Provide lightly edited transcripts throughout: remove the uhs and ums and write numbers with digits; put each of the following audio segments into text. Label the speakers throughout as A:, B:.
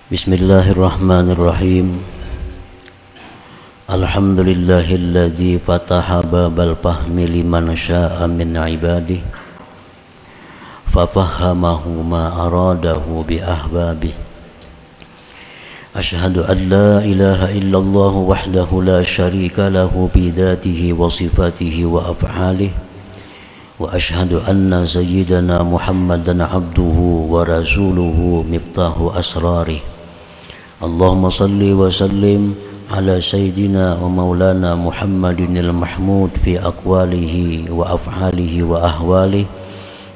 A: Bismillahirrahmanirrahim. Alhamdulillahilladzi fataha babal fahmi liman syaa min ibadihi fafahamahu ma aradahu bi ahbabihi. Asyhadu an la ilaha illallah wahdahu la syarika lahu bi dzatihi wa sifatihi wa af'alihi. Wa asyhadu anna sayyidana Muhammadan abduhu wa rasuluhu miftahu asrarih. Allahumma salli wa sallim ala sayyidina wa maulana Muhammadinil mahmud fi aqwalihi wa af'alihi wa ahwalihi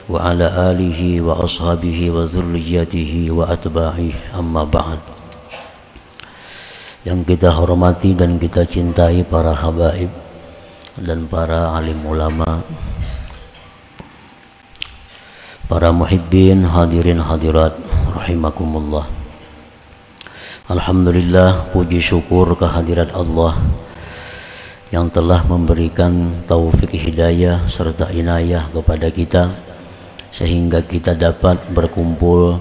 A: wa ala alihi wa ashabihi wa dhurriyyatihi wa atba'ihi, amma ba'd. Yang kita hormati dan kita cintai para habaib dan para alim ulama, para muhibbin, hadirin hadirat rahimakumullah. Alhamdulillah, puji syukur kehadirat Allah yang telah memberikan taufik hidayah serta inayah kepada kita sehingga kita dapat berkumpul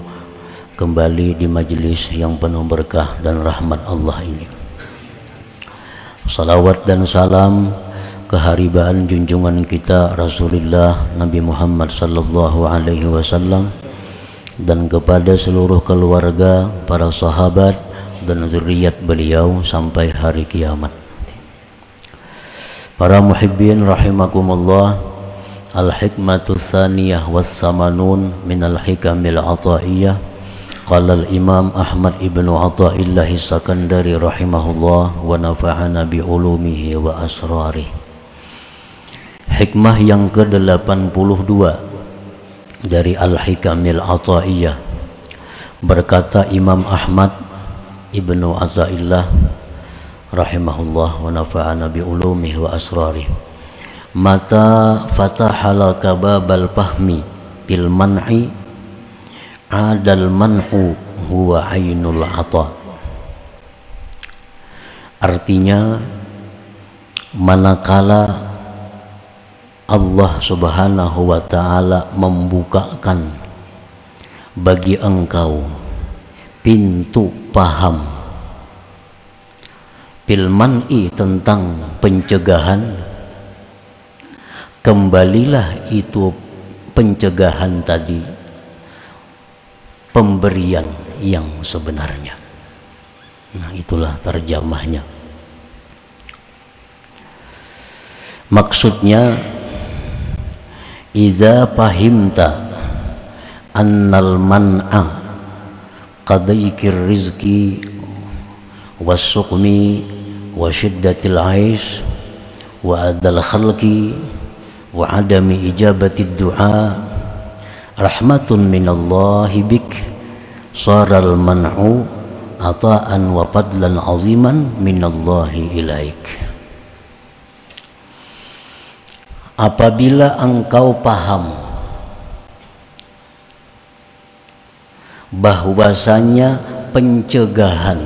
A: kembali di majelis yang penuh berkah dan rahmat Allah ini. Salawat dan salam keharibaan junjungan kita Rasulullah Nabi Muhammad sallallahu alaihi wasallam dan kepada seluruh keluarga, para sahabat dan zuriat beliau sampai hari kiamat. Para muhibbin rahimakumullah, al-hikmatu tsaniyah was-samanun min al-hikamil ataiyah. Qala al-imam Ahmad ibnu Athaillah Sakandari rahimahullah wa nafa'ana bi ulumihi wa asrarih. Hikmah yang ke-82 dari al-hikamil ataiyah. Berkata Imam Ahmad Ibnu Athaillah rahimahullah wa nafa'ana bi ulumihi wa asrarih. Mata fatahalaka babal fahmi bil man'i adal man'u huwa ainul ata. Artinya, manakala Allah subhanahu wa ta'ala membukakan bagi engkau pintu paham bil man'i tentang pencegahan, kembalilah itu pencegahan tadi pemberian yang sebenarnya. Nah, itulah terjemahnya. Maksudnya, idza fahimta annal man'a qadaikir rizki was-suqmi wa syiddatil aish wa adal khalqi wa adami ijabati du'a rahmatun minallahi bik saral man'u ata'an wa fadlan aziman minallahi ilaik. Apabila engkau paham bahwasanya pencegahan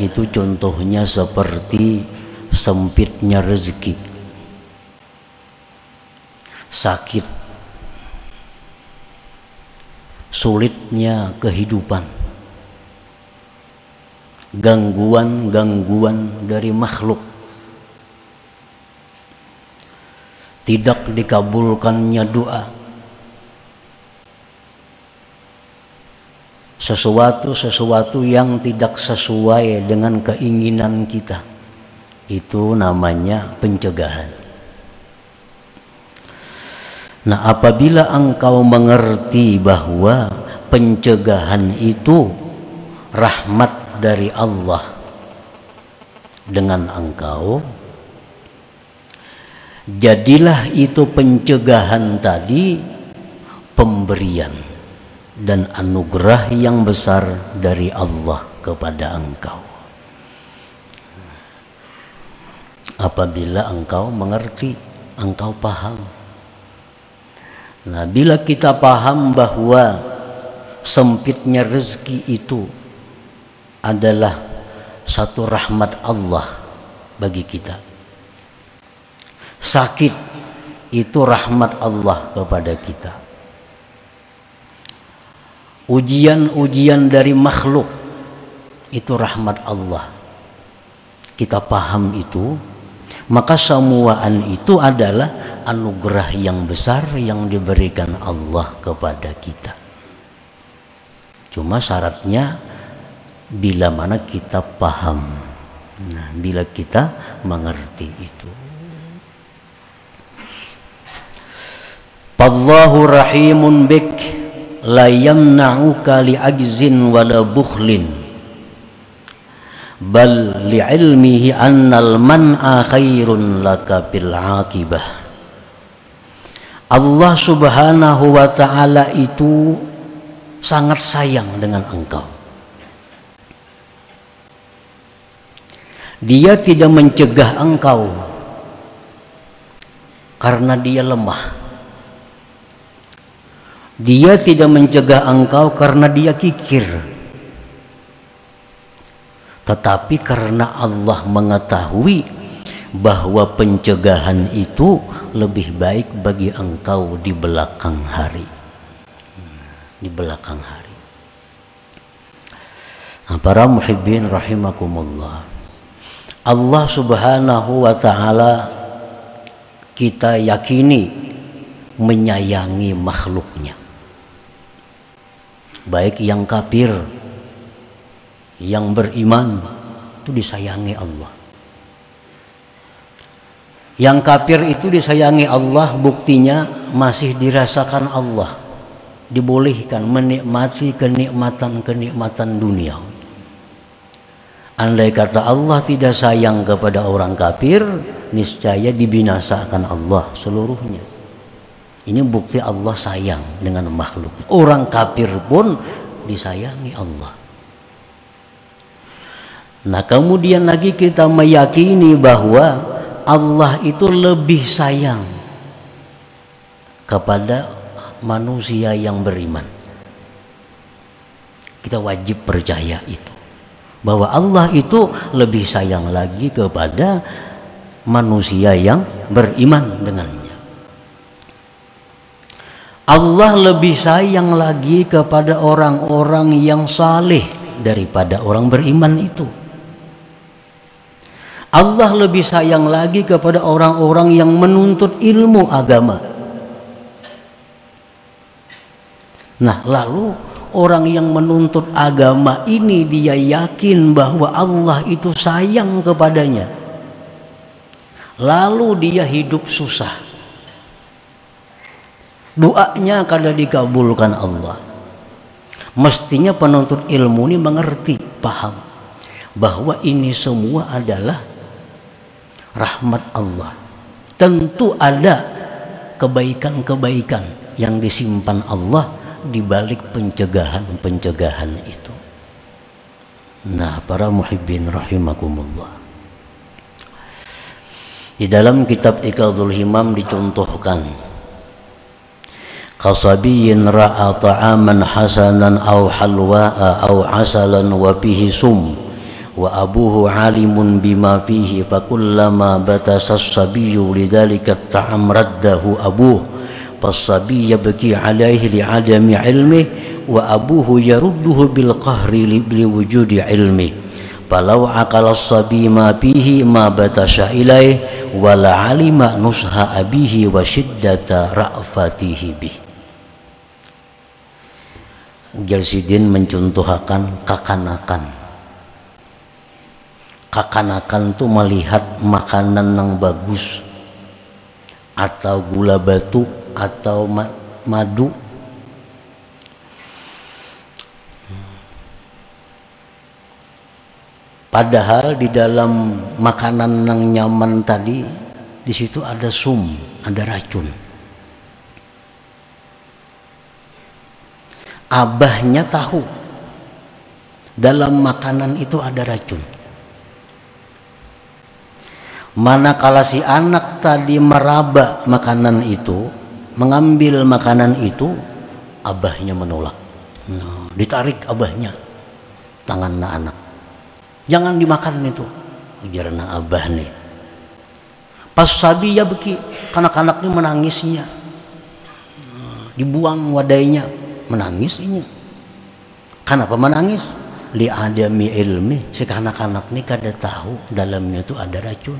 A: itu contohnya seperti sempitnya rezeki, sakit, sulitnya kehidupan, gangguan-gangguan dari makhluk, tidak dikabulkannya doa, sesuatu yang tidak sesuai dengan keinginan kita, itu namanya pencegahan. Nah, apabila engkau mengerti bahwa pencegahan itu rahmat dari Allah dengan engkau, jadilah itu pencegahan tadi pemberian dan anugerah yang besar dari Allah kepada engkau. Apabila engkau mengerti, engkau paham. Nah, bila kita paham bahwa sempitnya rezeki itu adalah satu rahmat Allah bagi kita, sakit itu rahmat Allah kepada kita, ujian-ujian dari makhluk itu rahmat Allah, kita paham itu, maka semuaan itu adalah anugerah yang besar yang diberikan Allah kepada kita. Cuma syaratnya bila mana kita paham, nah, bila kita mengerti itu. Allahu rahimun bik la yamna'uka li'ajzin wala bukhlin bal li'ilmihi annal man'a khairun laka bil aqibah. Allah subhanahu wa ta'ala itu sangat sayang dengan engkau. Dia tidak mencegah engkau karena dia lemah. Dia tidak mencegah engkau karena dia kikir, tetapi karena Allah mengetahui bahwa pencegahan itu lebih baik bagi engkau di belakang hari. Di belakang hari. Nah, para muhibbin rahimakumullah, Allah subhanahu wa ta'ala kita yakini menyayangi makhluknya, baik yang kafir, yang beriman, itu disayangi Allah. Yang kafir itu disayangi Allah, buktinya masih dirasakan Allah, dibolehkan menikmati kenikmatan-kenikmatan dunia. Andai kata Allah tidak sayang kepada orang kafir, niscaya dibinasakan Allah seluruhnya. Ini bukti Allah sayang dengan makhluk. Orang kafir pun disayangi Allah. Nah, kemudian lagi kita meyakini bahwa Allah itu lebih sayang kepada manusia yang beriman. Kita wajib percaya itu, bahwa Allah itu lebih sayang lagi kepada manusia yang beriman dengannya. Allah lebih sayang lagi kepada orang-orang yang saleh daripada orang beriman itu. Allah lebih sayang lagi kepada orang-orang yang menuntut ilmu agama. Nah, lalu orang yang menuntut agama ini dia yakin bahwa Allah itu sayang kepadanya. Lalu dia hidup susah. Doanya kada dikabulkan Allah. Mestinya penuntut ilmu ini mengerti, paham bahwa ini semua adalah rahmat Allah. Tentu ada kebaikan-kebaikan yang disimpan Allah di balik pencegahan-pencegahan itu. Nah, para muhibbin rahimakumullah, di dalam kitab Iqadul Himam dicontohkan kasabiyin ra'a ta'aman hasanan aw halwa'a aw asalan wa fihi sum wa abuhu alimun bima fihi fakullama batasa as-sabiyyu lidzalika at-ta'am raddahu abuhu fas-sabiy yabki alaihi li'adami ilmihi wa abuhu yarudduhu bil qahri li wujudi ilmihi falau aqala as-sabiy ma fihi ma batasa ilaihi wa la alima nusha abihi wa shiddata ra'fatihi bihi. Jalsidin mencontohkan kakanakan. Kakanakan itu melihat makanan yang bagus atau gula batu atau madu, padahal di dalam makanan yang nyaman tadi di situ ada sum, ada racun. Abahnya tahu dalam makanan itu ada racun. Manakala si anak tadi meraba makanan itu, mengambil makanan itu, abahnya menolak. Nah, ditarik abahnya, tangan anak, jangan dimakan itu, ujarna abah nih. Pas sabi ya beki, kanak-kanak ini menangisnya, dibuang wadainya, menangis ini. Kenapa menangis? Li adami ilmi, si anak-anak ini kada tahu dalamnya itu ada racun.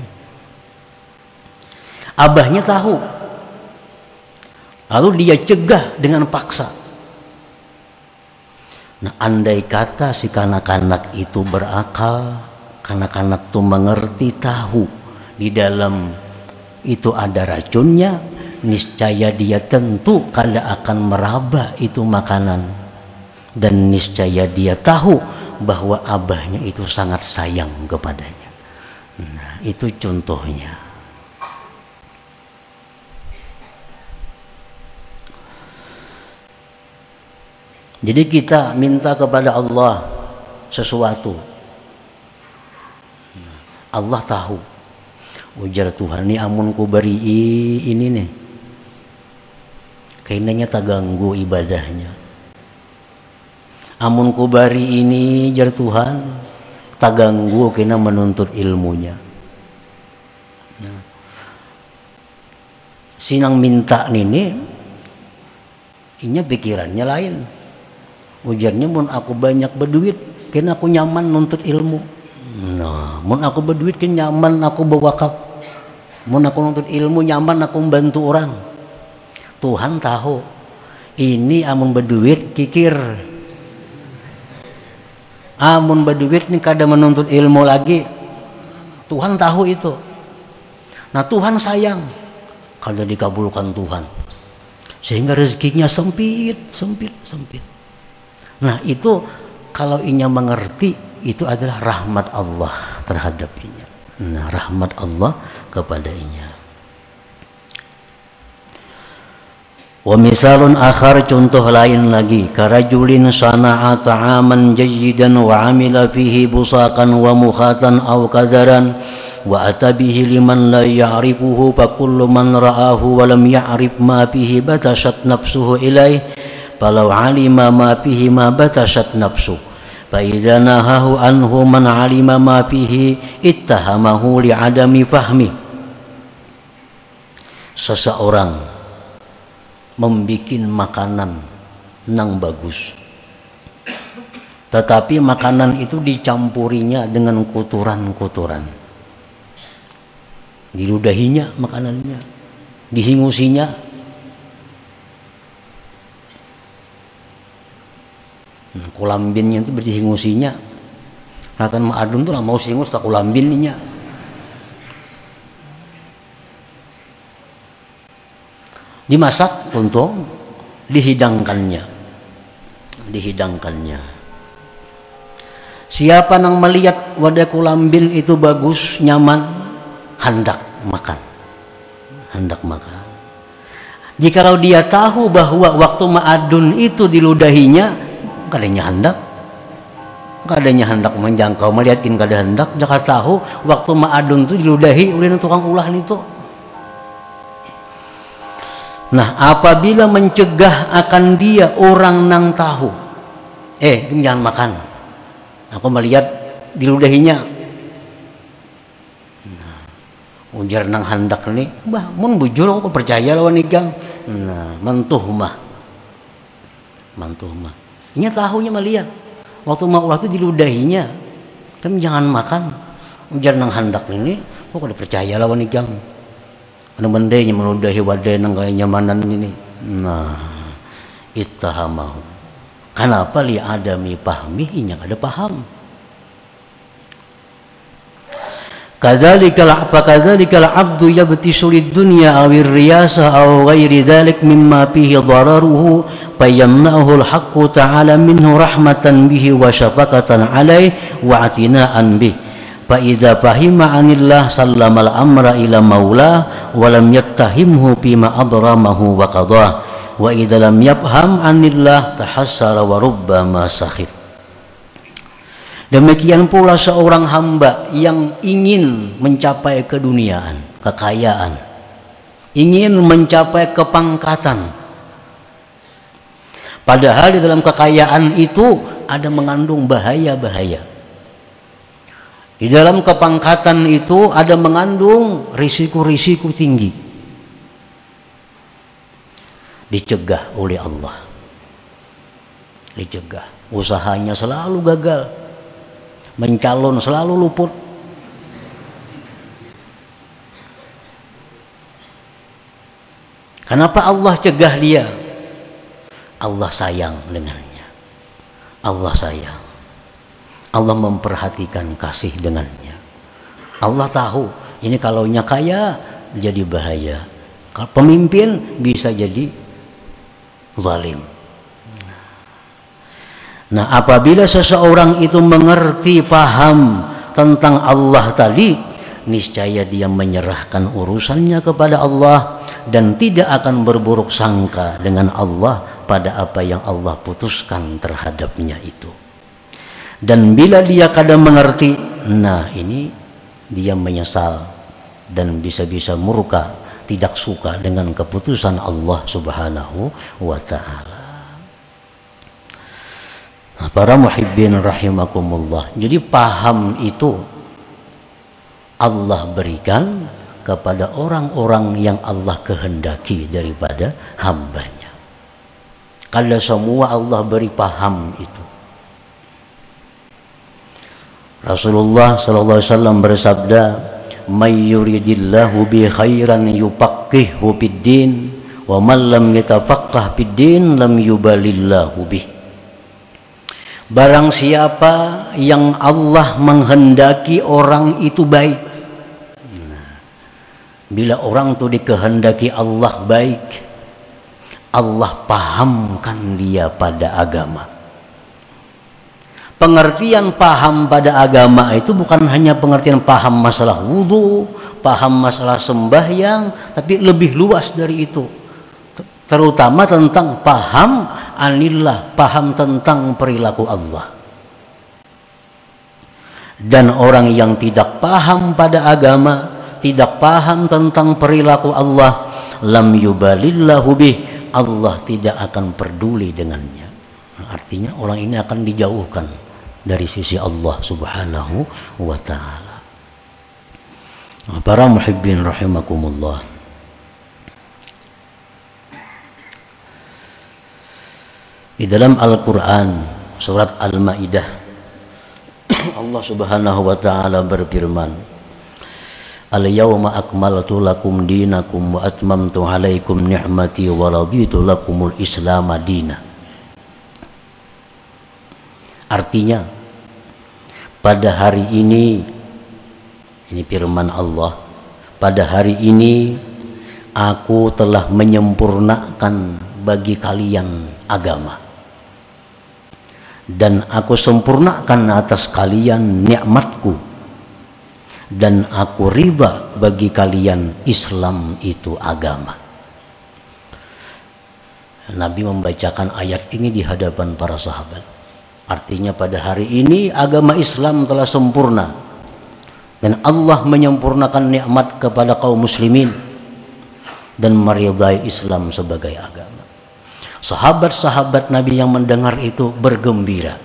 A: Abahnya tahu, lalu dia cegah dengan paksa. Nah, andai kata si kanak-kanak itu berakal, kanak-kanak itu mengerti, tahu di dalam itu ada racunnya, niscaya dia tentu kada akan meraba itu makanan, dan niscaya dia tahu bahwa abahnya itu sangat sayang kepadanya. Nah, itu contohnya. Jadi kita minta kepada Allah sesuatu, Allah tahu. Ujar Tuhan, ini amun ku beri ini nih, kayaknya tak ganggu ibadahnya. Amun ku beri ini, jar Tuhan, tak ganggu kena menuntut ilmunya. Nah, sinang minta ini, inya pikirannya lain. Ujarnya, mun aku banyak berduit, kena aku nyaman nuntut ilmu. Nah, mun aku berduit kan nyaman aku berwakaf. Mun aku nuntut ilmu nyaman aku membantu orang. Tuhan tahu, ini amun berduit kikir. Amun berduit nih kada menuntut ilmu lagi. Tuhan tahu itu. Nah, Tuhan sayang kada dikabulkan Tuhan, sehingga rezekinya sempit. Nah, itu kalau inya mengerti, itu adalah rahmat Allah terhadap inya. Nah, rahmat Allah kepada inya. Wa misalun akhar, contoh lain lagi, karajulin sana'a ta'aman jayyidan wa amila fihi busaqan wa mukhatan aw kadaran wa atabihi liman la ya'rifuhu fa kullu man ra'ahu wa lam ya'rif ma fihi batashat nafsuhu ilaih falau alima ma fihi ma batashat nafsu fa idza nahahu anhu man alima ma fihi ittahamahu li adami fahmi. Seseorang membikin makanan nang bagus, tetapi makanan itu dicampurinya dengan kotoran-kotoran, diludahinya makanannya, dihingusinya. Kulambinnya itu berdihingusinya. Katakan Ma'adun tuh lah mau singus ke kulambinnya. Dimasak untuk dihidangkannya. Siapa yang melihat wadah kulambin itu bagus, nyaman, hendak makan. Jikalau dia tahu bahwa waktu Ma'adun itu diludahinya, kadanya hendak menjangkau, melihatkin kada hendak, jangan tahu waktu Ma'adun itu diludahi oleh tukang ulah itu. Nah, apabila mencegah akan dia orang nang tahu, jangan makan, aku melihat diludahinya. Nah, ujar nang hendak nih, bah, mun bujur aku percaya lawan igang. Nah, mantuh mah. Nya tahunya melihat waktu ulah itu diludahinya, tapi jangan makan. Ujar nang hendak ini, kok kada percaya lawan igang. Bendanya meludahi wadah nang kaya nyamanan ini. Nah, ittahamahu. Kenapa li adami pahmi, inya ada paham. Kadzalikal abdu yabtisu lid dunya awir riyasa aw ghairi dzalik mimma fihi dhararuhu fayamna'uhu al-haqqu ta'ala minhu rahmatan bihi wa syafaqatan alaihi wa atina'an bihi. Fa'idha fahima anillah sallamal amra ila maulah walam yattahimhu bima adramahu wa qadah wa idha lam yafham anillah tahassara wa rubbama sakhib. Demikian pula seorang hamba yang ingin mencapai keduniaan, kekayaan, ingin mencapai kepangkatan, padahal di dalam kekayaan itu ada mengandung bahaya-bahaya. Di dalam kepangkatan itu ada mengandung risiko-risiko tinggi. Dicegah oleh Allah. Dicegah. usahanya selalu gagal, mencalon selalu luput. Kenapa Allah cegah dia? Allah sayang dengannya. Allah sayang. Allah memperhatikan kasih dengannya. Allah tahu ini kalaunya kaya jadi bahaya. Kalau pemimpin bisa jadi zalim. Nah, apabila seseorang itu mengerti, paham tentang Allah tadi, niscaya dia menyerahkan urusannya kepada Allah dan tidak akan berburuk sangka dengan Allah pada apa yang Allah putuskan terhadapnya itu. Dan bila dia kadang mengerti, nah ini dia menyesal dan bisa-bisa murka, tidak suka dengan keputusan Allah Subhanahu wa ta'ala. Nah, para muhibbin rahimakumullah, jadi paham itu Allah berikan kepada orang-orang yang Allah kehendaki daripada hambanya. Kalau semua Allah beri paham itu. Rasulullah sallallahu alaihi wasallam bersabda, "May yuridillahu bi khairan yufaqqihhu fid din, wa man lam yatafaqqah fid din lam yubalillahu bih." Barang siapa yang Allah menghendaki orang itu baik. Nah, bila orang itu dikehendaki Allah baik, Allah pahamkan dia pada agama. Pengertian paham pada agama itu bukan hanya pengertian paham masalah wudhu, paham masalah sembahyang, tapi lebih luas dari itu. Terutama tentang paham anillah, paham tentang perilaku Allah. Dan orang yang tidak paham pada agama, tidak paham tentang perilaku Allah, lam yubalillahu bih, Allah tidak akan peduli dengannya. Artinya orang ini akan dijauhkan dari sisi Allah Subhanahu wa ta'ala. Para muhibbin rahimakumullah, di dalam Al-Quran surat Al-Ma'idah Allah Subhanahu wa ta'ala berfirman, "Al-yawma akmaltu lakum dinakum wa atmamtu alaikum ni'mati wa raditu lakumul Islam dina." Artinya pada hari ini firman Allah, pada hari ini aku telah menyempurnakan bagi kalian agama, dan aku sempurnakan atas kalian nikmatku, dan aku ridha bagi kalian Islam itu agama. Nabi membacakan ayat ini di hadapan para sahabat. Artinya pada hari ini agama Islam telah sempurna dan Allah menyempurnakan nikmat kepada kaum muslimin dan meridai Islam sebagai agama. Sahabat-sahabat Nabi yang mendengar itu bergembira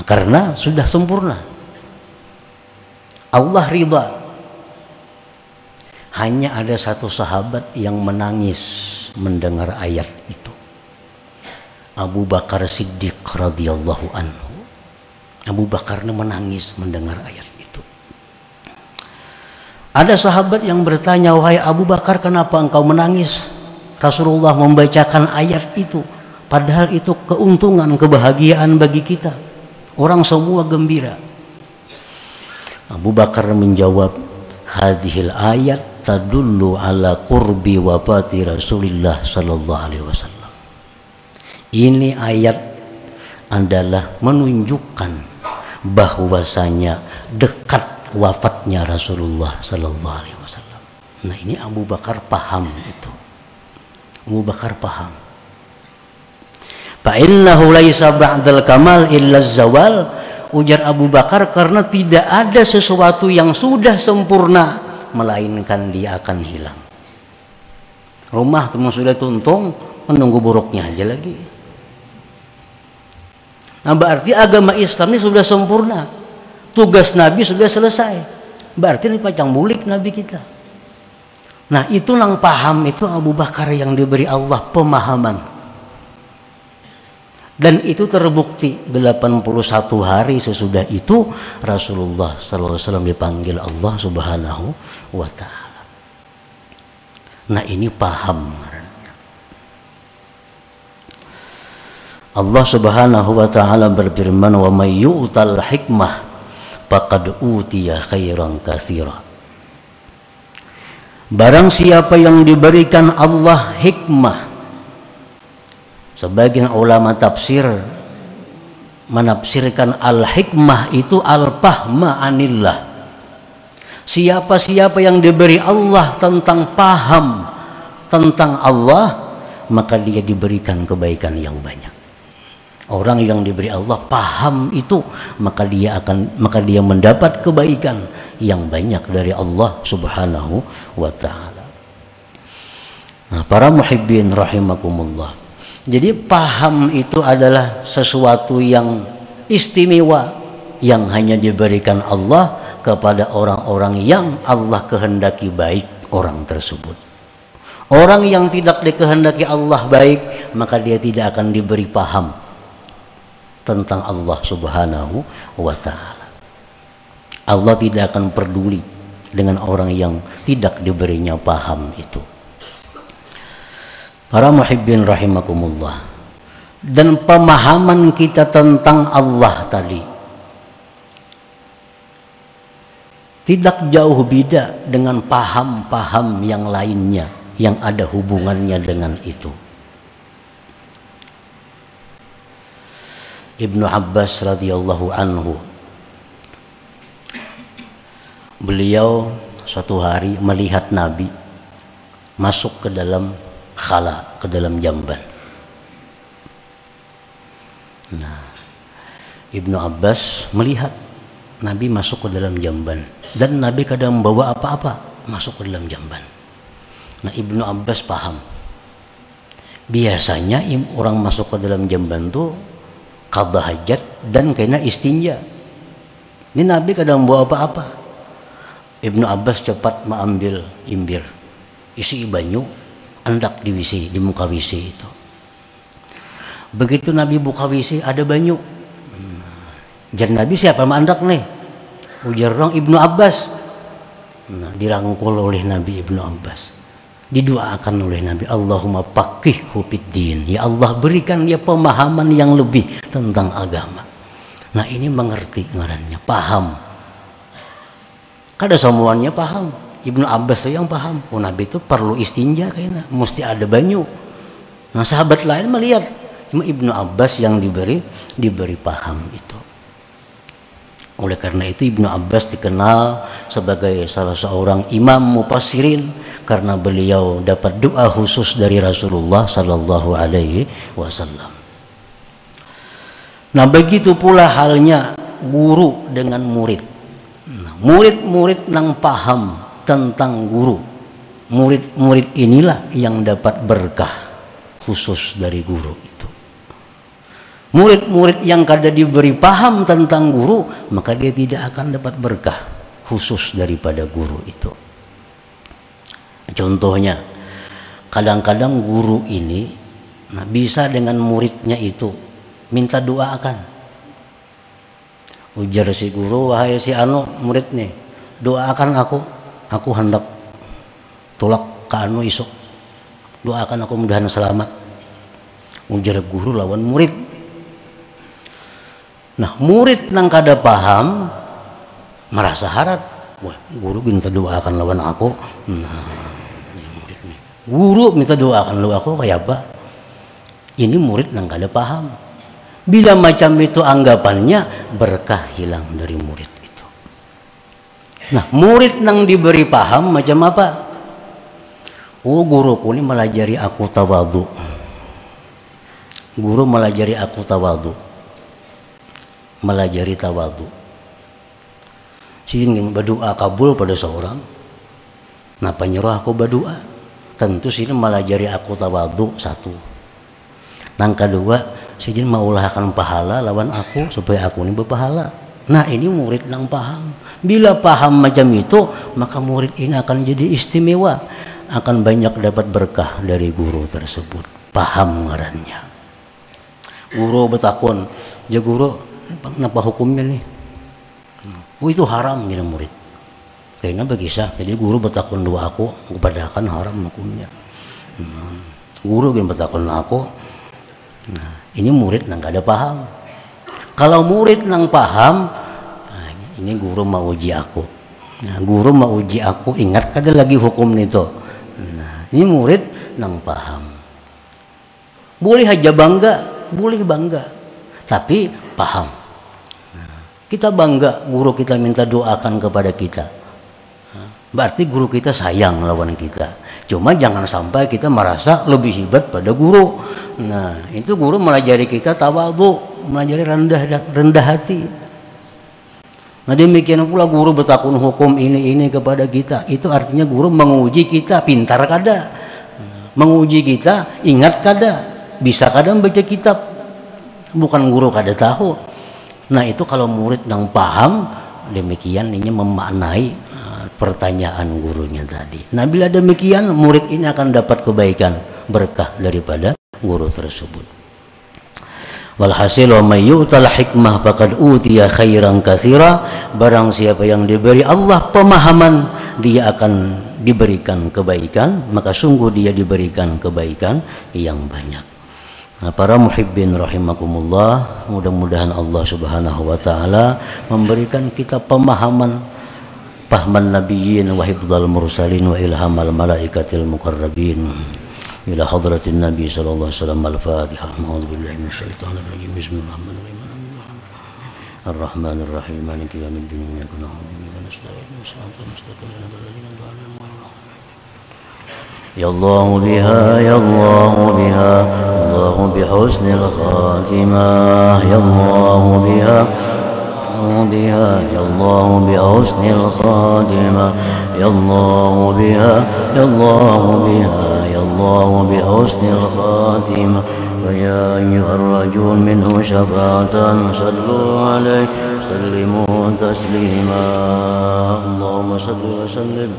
A: karena sudah sempurna. Allah ridha. Hanya ada satu sahabat yang menangis mendengar ayat itu, Abu Bakar Siddiq radhiyallahu anhu. Abu Bakar menangis mendengar ayat itu. Ada sahabat yang bertanya, "Wahai Abu Bakar, kenapa engkau menangis? Rasulullah membacakan ayat itu, padahal itu keuntungan, kebahagiaan bagi kita. Orang semua gembira." Abu Bakar menjawab, "Hadhil ayat tadullu ala qurbi wafati Rasulillah sallallahu alaihi wasallam." Ini ayat adalah menunjukkan bahwasanya dekat wafatnya Rasulullah sallallahu alaihi wasallam. Nah, ini Abu Bakar paham itu. Abu Bakar paham. Fa innahu laisa ba'dal kamal illa zawal. Ujar Abu Bakar, karena tidak ada sesuatu yang sudah sempurna melainkan dia akan hilang. Rumah teman sudah tuntung, menunggu buruknya aja lagi. Nah, berarti agama Islam ini sudah sempurna. Tugas Nabi sudah selesai. Berarti ini pacang bulik Nabi kita. Nah, itu yang paham itu Abu Bakar yang diberi Allah pemahaman. Dan itu terbukti 81 hari sesudah itu Rasulullah SAW dipanggil Allah Subhanahu wa ta'ala. Nah ini paham. Allah Subhanahu wa ta'ala berfirman, wa may yu'tal hikmah faqad utiya khairan katsira. Barang siapa yang diberikan Allah hikmah, sebagian ulama tafsir menafsirkan al-hikmah itu al-fahma anillah. Siapa-siapa yang diberi Allah tentang paham tentang Allah, maka dia diberikan kebaikan yang banyak. Orang yang diberi Allah paham itu, maka dia mendapat kebaikan yang banyak dari Allah Subhanahu wa ta'ala. Nah, para muhibbin rahimakumullah. Jadi paham itu adalah sesuatu yang istimewa yang hanya diberikan Allah kepada orang-orang yang Allah kehendaki baik orang tersebut. Orang yang tidak dikehendaki Allah baik, maka dia tidak akan diberi paham tentang Allah Subhanahu wa ta'ala. Allah tidak akan peduli dengan orang yang tidak diberinya paham itu. Para muhibbin rahimakumullah. Dan pemahaman kita tentang Allah tadi tidak jauh beda dengan paham-paham yang lainnya yang ada hubungannya dengan itu. Ibnu Abbas radhiyallahu anhu, beliau suatu hari melihat Nabi masuk ke dalam khala, ke dalam jamban. Nah, Ibnu Abbas melihat Nabi masuk ke dalam jamban, dan Nabi kadang membawa apa-apa masuk ke dalam jamban. Nah, Ibnu Abbas paham, biasanya orang masuk ke dalam jamban tuh qadha hajat dan kena istinja. Ini Nabi kadang membawa apa-apa. Ibnu Abbas cepat mengambil imbir, isi banyu, hendak diwisi di muka wisi itu. Begitu Nabi buka wisi, ada banyu. Jar Nabi, siapa mandak nih? Ujar orang Ibnu Abbas. Nah, dirangkul oleh Nabi Ibnu Abbas. Didoakan oleh Nabi, Allahumma faqihhu fiddin. Ya Allah, berikan dia pemahaman yang lebih tentang agama. Nah, ini mengerti ngarannya, paham. Kada semuanya paham. Ibnu Abbas yang paham. Oh, Nabi itu perlu istinja kayaknya, mesti ada banyu. Nah, sahabat lain melihat, cuma Ibnu Abbas yang diberi paham itu. Oleh karena itu Ibnu Abbas dikenal sebagai salah seorang imam mufassirin karena beliau dapat doa khusus dari Rasulullah sallallahu alaihi wasallam. Nah, begitu pula halnya guru dengan murid. Nah, murid-murid yang paham tentang guru, murid-murid inilah yang dapat berkah khusus dari guru itu. Murid-murid yang kada diberi paham tentang guru, maka dia tidak akan dapat berkah khusus daripada guru itu. Contohnya, kadang-kadang guru ini bisa dengan muridnya itu minta doakan. Ujar si guru, wahai si anu murid nih, doakan aku hendak tolak ke anu isuk, doakan aku mudahan selamat. Ujar guru lawan murid. Nah, murid nang kada paham merasa harap, wah, guru minta doakan lawan aku. Nah, guru minta doakan lawan aku kayak apa? Ini murid nang kada paham. Bila macam itu anggapannya, berkah hilang dari murid itu. Nah, murid nang diberi paham macam apa? Oh, guruku ini melajari aku tawadhu. Guru melajari aku tawadhu. Melajari tawadhu. Sini berdoa kabul pada seorang. Napa nyuruh aku berdoa? Tentu sini melajari aku tawadhu satu. Nang kedua, sini maulahkan pahala lawan aku supaya aku ini berpahala. Nah, ini murid nang paham. Bila paham macam itu, maka murid ini akan jadi istimewa, akan banyak dapat berkah dari guru tersebut. Paham ngarannya. Guru betakun, "Ja guru, kenapa hukumnya nih?" "Oh, itu haram," gini murid. Kayaknya begisah. Jadi guru betakun dua aku, kepada kan haram hukumnya. Guru yang betakun aku. Nah, ini murid nang gak ada paham. Kalau murid nang paham, nah, ini guru mau uji aku. Nah, guru mau uji aku, ingat kada lagi hukum itu. Nah, ini murid nang paham. Boleh aja bangga, boleh bangga, tapi paham. Nah, kita bangga, guru kita minta doakan kepada kita. Berarti guru kita sayang lawan kita. Cuma jangan sampai kita merasa lebih hebat pada guru. Nah, itu guru melajari kita tawadhu, melajari rendah hati. Nah, demikian pula guru bertakun hukum ini kepada kita. Itu artinya guru menguji kita pintar kada, menguji kita ingat kada, bisa kada membaca kitab. Bukan guru kada tahu. Nah, itu kalau murid yang paham, demikian ini memaknai pertanyaan gurunya tadi. Nah, bila demikian murid ini akan dapat kebaikan berkah daripada guru tersebut. Walhasil wa may yu'tal hikmah faqad utiya khairan katsira. Barang siapa yang diberi Allah pemahaman, dia akan diberikan kebaikan, maka sungguh dia diberikan kebaikan yang banyak. Nah, para muhibbin rahimakumullah, mudah-mudahan Allah Subhanahu wa taala memberikan kita pemahaman nabiyyin wa hifdzal mursalin wa ilhamal malaikatil muqarrabin ila hadratin nabi sallallahu alaihi wasallam. Al-Fatihah. A'udzu billahi minasyaitonir rajim. Bismillahirrahmanirrahim. Ar-Rahmanir Rahim. Maliki yaumiddin. Iyyaka na'budu wa iyyaka nasta'in. Shiratal mustaqim. Shiratal ladzina an'amta 'alaihim. Ya Allah biha, ya Allah biha, Allah bihusnil khatimah. Ya Allah biha, بها يا الله بحسن الخاتمة. يا الله بها، يا الله بها، يا الله بحسن الخاتمة. ويا أيها الرجل منه شفاعة صلوا عليه سلموا تسليما. اللهم صل وسلم